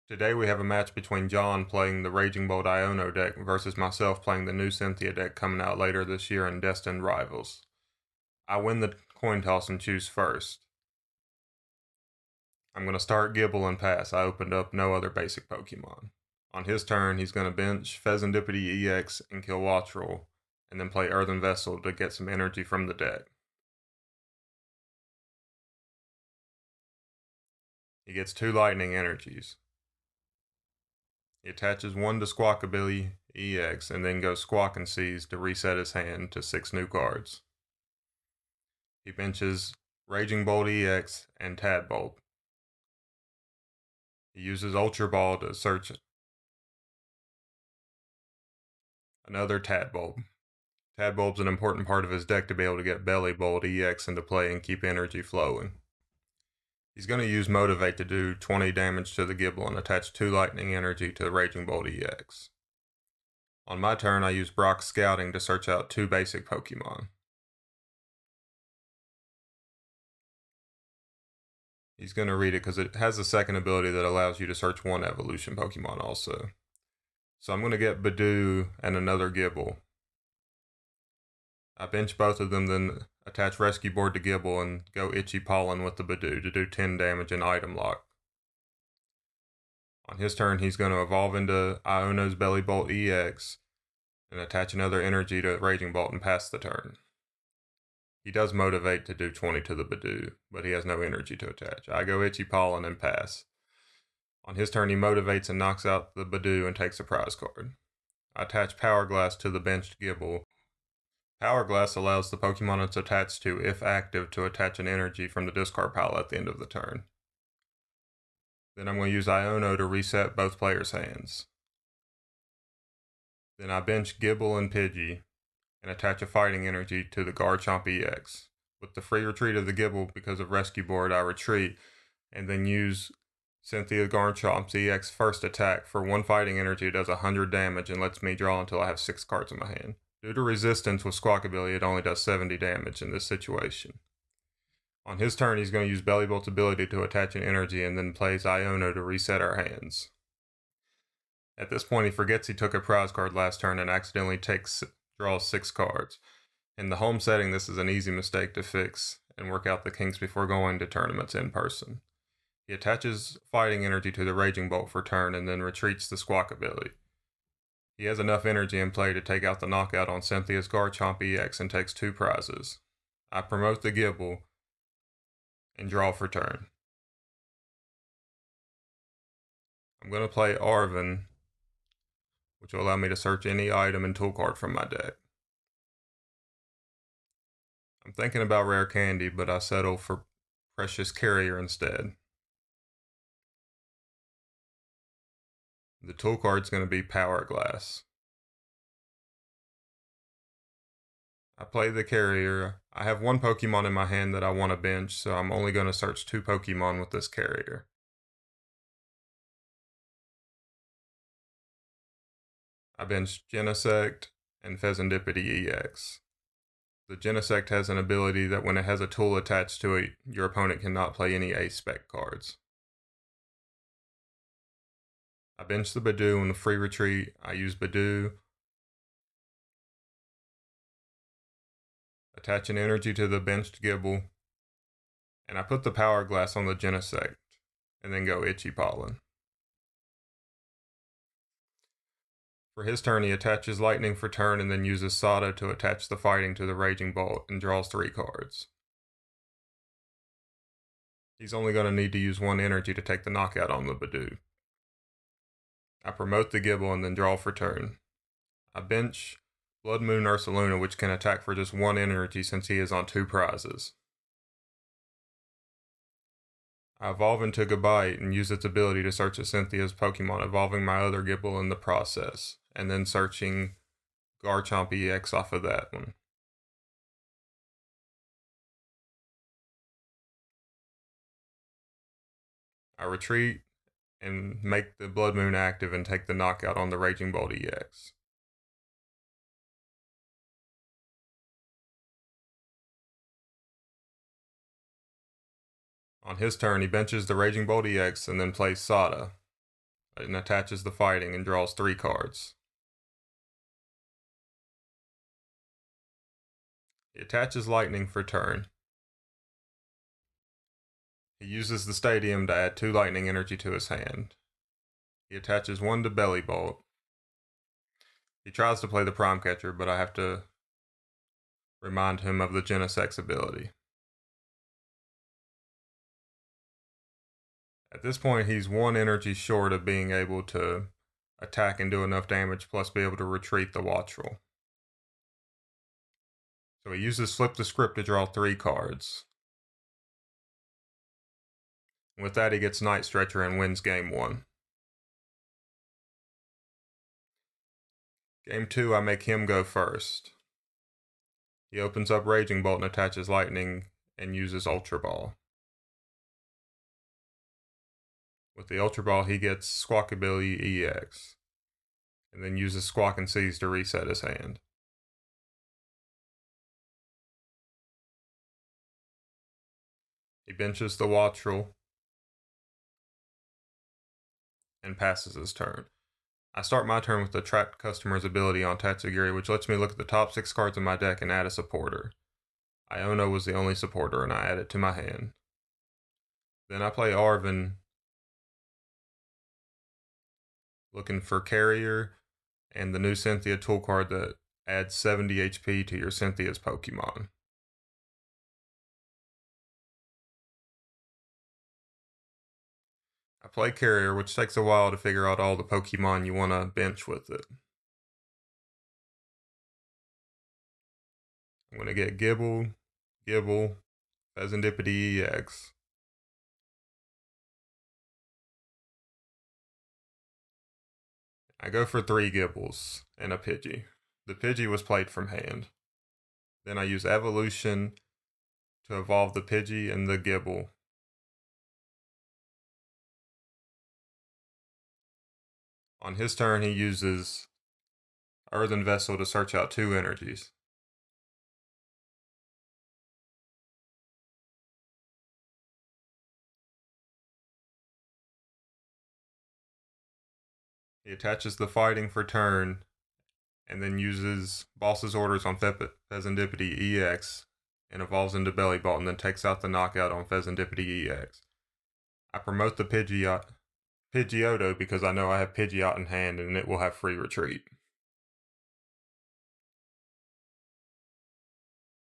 Today we have a match between John playing the Raging Bolt Iono deck versus myself playing the new Cynthia deck coming out later this year in Destined Rivals. I win the coin toss and choose first. I'm going to start Gibble and pass. I opened up no other basic Pokemon. On his turn, he's going to bench Pheasantipity EX and kill Wattrel, and then play Earthen Vessel to get some energy from the deck. He gets 2 lightning energies. He attaches 1 to Squawkabilly EX and then goes Squawk and Seize to reset his hand to 6 new cards. He benches Raging Bolt EX and Tadbolt. He uses Ultra Ball to search another Tadbolt. Tadbolt's an important part of his deck to be able to get Belly Bolt EX into play and keep energy flowing. He's going to use Motivate to do 20 damage to the Gibble and attach 2 lightning energy to the Raging Bolt EX. On my turn, I use Brock's Scouting to search out 2 basic Pokemon. He's going to read it because it has a second ability that allows you to search 1 evolution Pokemon also. So I'm going to get Badoo and another Gibble. I bench both of them, then attach Rescue Board to Gibble and go Itchy Pollen with the Badoo to do 10 damage and item lock. On his turn, he's going to evolve into Iono's Belly Bolt EX and attach another energy to Raging Bolt and pass the turn. He does Motivate to do 20 to the Badoo, but he has no energy to attach. I go Itchy Pollen and pass. On his turn, he motivates and knocks out the Badoo and takes a prize card. I attach Power Glass to the benched Gibble. Power Glass allows the Pokemon it's attached to, if active, to attach an energy from the discard pile at the end of the turn. Then I'm going to use Iono to reset both players' hands. Then I bench Gibble and Pidgey and attach a fighting energy to the Garchomp EX. With the free retreat of the Gibble because of Rescue Board, I retreat and then use Cynthia Garchomp's EX first attack. For 1 fighting energy, it does 100 damage and lets me draw until I have 6 cards in my hand. Due to resistance with Squawkabilly, it only does 70 damage in this situation. On his turn, he's going to use Bellybolt's ability to attach an energy and then plays Iono to reset our hands. At this point, he forgets he took a prize card last turn and accidentally draws 6 cards. In the home setting, this is an easy mistake to fix and work out the kinks before going to tournaments in person. He attaches fighting energy to the Raging Bolt for turn and then retreats the Squawkabilly. He has enough energy in play to take out the knockout on Cynthia's Garchomp EX and takes 2 prizes. I promote the Gibble and draw for turn. I'm going to play Arven, which will allow me to search any item and tool card from my deck. I'm thinking about Rare Candy, but I settle for Precious Carrier instead. The tool card's going to be Power Glass. I play the Carrier. I have 1 Pokemon in my hand that I want to bench, so I'm only going to search 2 Pokemon with this Carrier. I bench Genesect and Pheasantipity EX. The Genesect has an ability that when it has a tool attached to it, your opponent cannot play any A-Spec cards. I bench the Badoo in the free retreat. I use Badoo, attach an energy to the benched Gibble, and I put the Power Glass on the Genesect, and then go Itchy Pollen. For his turn, he attaches Lightning for turn and then uses Sada to attach the Fighting to the Raging Bolt and draws 3 cards. He's only going to need to use 1 energy to take the knockout on the Badoo. I promote the Gibble and then draw for turn. I bench Blood Moon Ursaluna, which can attack for just 1 energy since he is on 2 prizes. I evolve into Gabite and use its ability to search a Cynthia's Pokemon, evolving my other Gibble in the process, and then searching Garchomp EX off of that one. I retreat and make the Blood Moon active and take the knockout on the Raging Bolt EX. On his turn, he benches the Raging Bolt EX and then plays Sada. and attaches the fighting and draws 3 cards. He attaches lightning for turn. He uses the stadium to add 2 lightning energy to his hand. He attaches 1 to Belly Bolt. He tries to play the Prime Catcher, but I have to remind him of the Genesec's ability. At this point, he's 1 energy short of being able to attack and do enough damage, plus be able to retreat the Wattrel. So he uses Flip the Script to draw 3 cards. With that, he gets Night Stretcher and wins game 1. Game 2, I make him go first. He opens up Raging Bolt and attaches Lightning and uses Ultra Ball. With the Ultra Ball, he gets Squawkabilly EX, and then uses Squawk and Seize to reset his hand. He benches the Wattrel and passes his turn. I start my turn with the Trapped Customer's ability on Tatsugiri, which lets me look at the top 6 cards in my deck and add a supporter. Iono was the only supporter, and I add it to my hand. Then I play Arven, looking for Carrier and the new Cynthia tool card that adds 70 HP to your Cynthia's Pokemon. I play Carrier, which takes a while to figure out all the Pokemon you want to bench with it. I'm going to get Gibble, Pheasantipity EX. I go for 3 Gibbles and a Pidgey. The Pidgey was played from hand. Then I use Evolution to evolve the Pidgey and the Gibble. On his turn, he uses Earthen Vessel to search out 2 energies. He attaches the fighting for turn, and then uses Boss's Orders on Pheasantipity EX, and evolves into Belly Bolt, and then takes out the knockout on Pheasantipity EX. I promote the Pidgeotto because I know I have Pidgeot in hand, and it will have free retreat.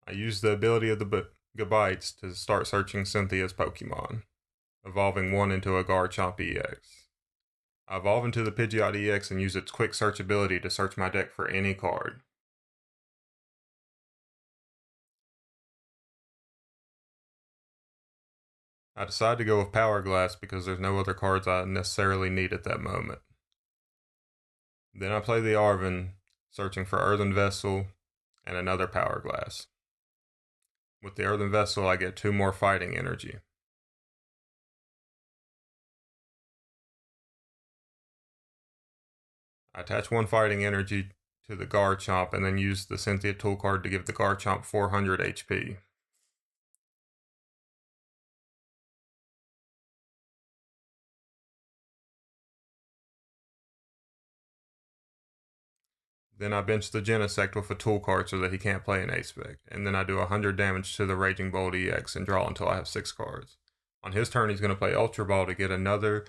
I use the ability of the Gabites to start searching Cynthia's Pokemon, evolving 1 into a Garchomp EX. I evolve into the Pidgeot EX and use its quick search ability to search my deck for any card. I decide to go with Power Glass because there's no other cards I necessarily need at that moment. Then I play the Arven, searching for Earthen Vessel and another Power Glass. With the Earthen Vessel, I get 2 more fighting energy. I attach 1 fighting energy to the Garchomp and then use the Cynthia tool card to give the Garchomp 400 HP. Then I bench the Genesect with a tool card so that he can't play an Ace-Spec, and then I do 100 damage to the Raging Bolt EX and draw until I have 6 cards. On his turn, he's going to play Ultra Ball to get another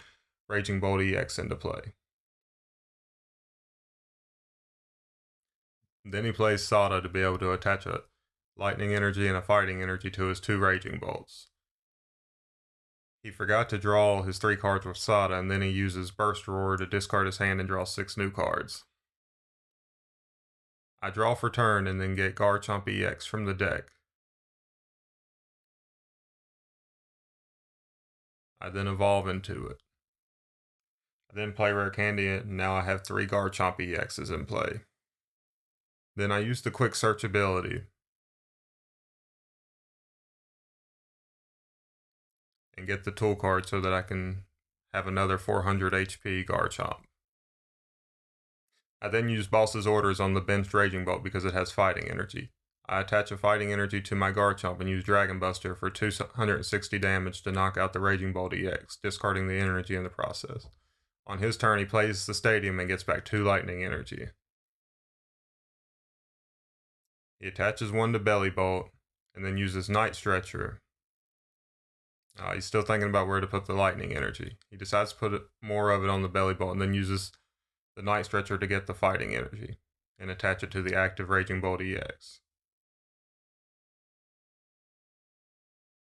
Raging Bolt EX into play. Then he plays Sada to be able to attach a Lightning Energy and a Fighting Energy to his 2 Raging Bolts. He forgot to draw his 3 cards with Sada, and then he uses Burst Roar to discard his hand and draw 6 new cards. I draw for turn and then get Garchomp EX from the deck. I then evolve into it. I then play Rare Candy, and now I have 3 Garchomp EXs in play. Then I use the Quick Search ability and get the tool card so that I can have another 400 HP Garchomp. I then use Boss's Orders on the benched Raging Bolt because it has fighting energy. I attach a fighting energy to my Garchomp and use Dragon Buster for 260 damage to knock out the Raging Bolt EX, discarding the energy in the process. On his turn, he plays the stadium and gets back 2 lightning energy. He attaches 1 to Belly Bolt, and then uses Night Stretcher. He's still thinking about where to put the lightning energy. He decides to put more of it on the Belly Bolt, and then uses the Night Stretcher to get the fighting energy, and attach it to the active Raging Bolt EX.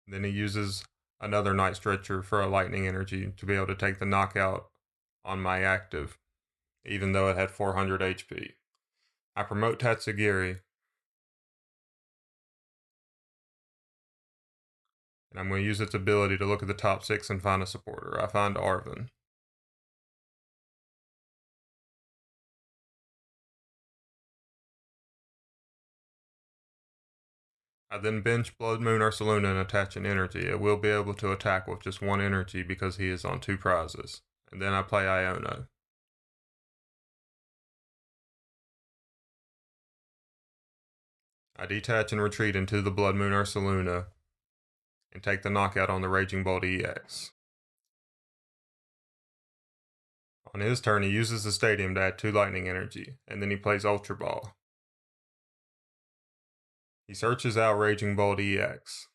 Then he uses another Night Stretcher for a lightning energy to be able to take the knockout on my active, even though it had 400 HP. I promote Tatsugiri, and I'm going to use its ability to look at the top 6 and find a supporter. I find Arven. I then bench Blood Moon Ursaluna and attach an energy. It will be able to attack with just 1 energy because he is on 2 prizes. And then I play Iono. I detach and retreat into the Blood Moon Ursaluna and take the knockout on the Raging Bolt EX. On his turn, he uses the stadium to add 2 lightning energy, and then he plays Ultra Ball. He searches out Raging Bolt EX.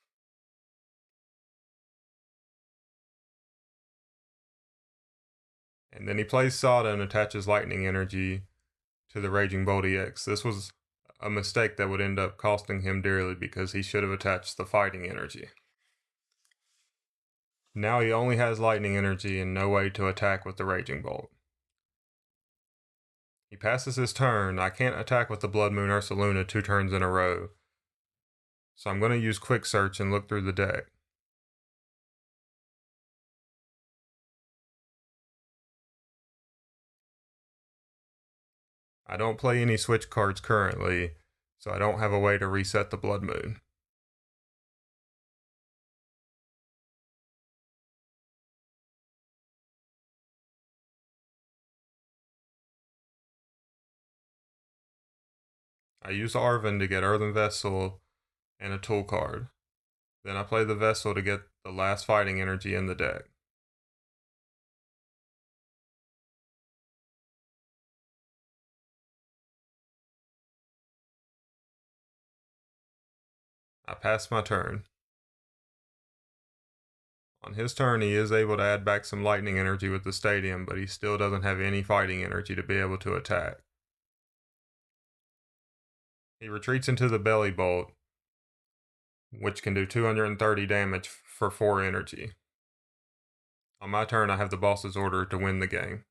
And then he plays Sada and attaches lightning energy to the Raging Bolt EX. This was a mistake that would end up costing him dearly because he should have attached the fighting energy. Now he only has lightning energy and no way to attack with the Raging Bolt. He passes his turn. I can't attack with the Blood Moon Ursaluna 2 turns in a row. So I'm going to use Quick Search and look through the deck. I don't play any switch cards currently, so I don't have a way to reset the Blood Moon. I use Arven to get Earthen Vessel and a tool card. Then I play the Vessel to get the last fighting energy in the deck. I pass my turn. On his turn, he is able to add back some lightning energy with the stadium, but he still doesn't have any fighting energy to be able to attack. He retreats into the Belly Bolt, which can do 230 damage for 4 energy. On my turn, I have the boss's order to win the game.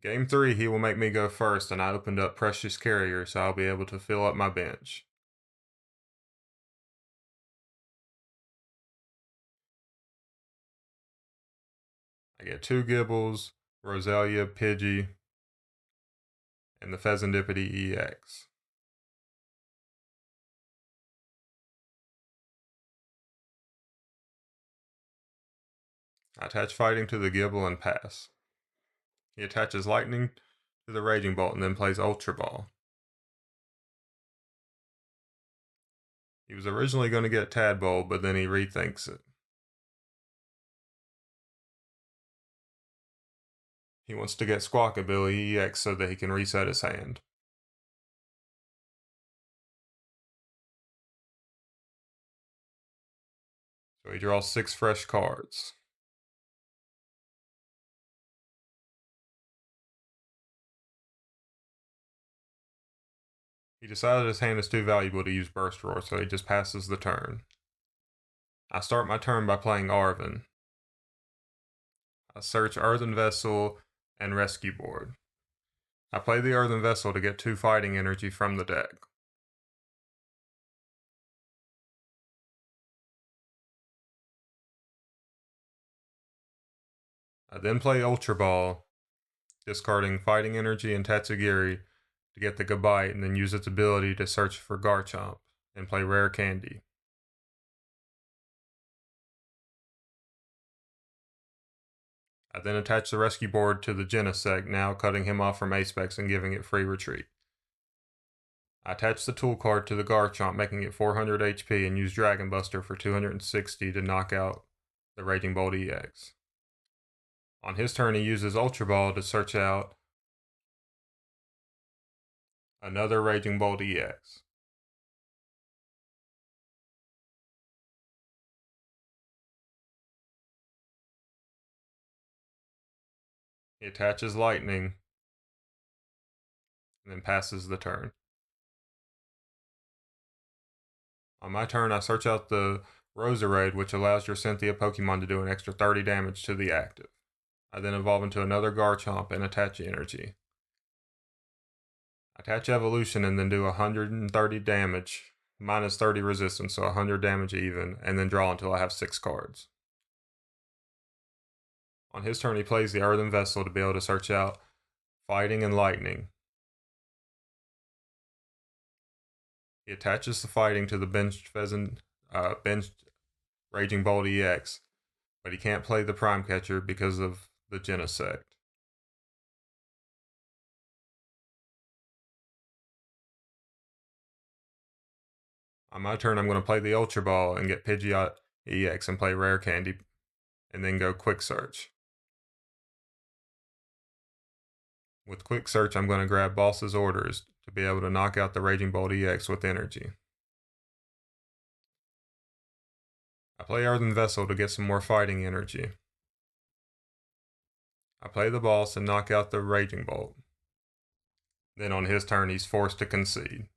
Game 3, he will make me go first, and I opened up Precious Carrier, so I'll be able to fill up my bench. I get 2 Gibbles, Roselia, Pidgey, and the Pheasantipity EX. I attach Fighting to the Gibble and pass. He attaches Lightning to the Raging Bolt and then plays Ultra Ball. He was originally going to get Tadpole, but then he rethinks it. He wants to get Squawkabilly EX so that he can reset his hand. So he draws 6 fresh cards. He decided his hand is too valuable to use Burst Roar, so he just passes the turn. I start my turn by playing Arven. I search Earthen Vessel and Rescue Board. I play the Earthen Vessel to get 2 fighting energy from the deck. I then play Ultra Ball, discarding fighting energy and Tatsugiri to get the Gabite, and then use its ability to search for Garchomp and play Rare Candy. I then attach the Rescue Board to the Genesect, now cutting him off from Acepex and giving it free retreat. I attach the tool card to the Garchomp, making it 400 HP, and use Dragon Buster for 260 to knock out the Raging Bolt EX. On his turn, he uses Ultra Ball to search out another Raging Bolt EX. He attaches Lightning and then passes the turn. On my turn, I search out the Roserade, which allows your Cynthia Pokemon to do an extra 30 damage to the active. I then evolve into another Garchomp and attach Energy. Attach Evolution and then do 130 damage, minus 30 resistance, so 100 damage even, and then draw until I have 6 cards. On his turn, he plays the Earthen Vessel to be able to search out Fighting and Lightning. He attaches the Fighting to the benched Raging Bolt EX, but he can't play the Prime Catcher because of the Genesect. On my turn, I'm going to play the Ultra Ball and get Pidgeot EX and play Rare Candy, and then go Quick Search. With Quick Search, I'm going to grab Boss's Orders to be able to knock out the Raging Bolt EX with Energy. I play Earthen Vessel to get some more fighting energy. I play the boss and knock out the Raging Bolt. Then on his turn, he's forced to concede.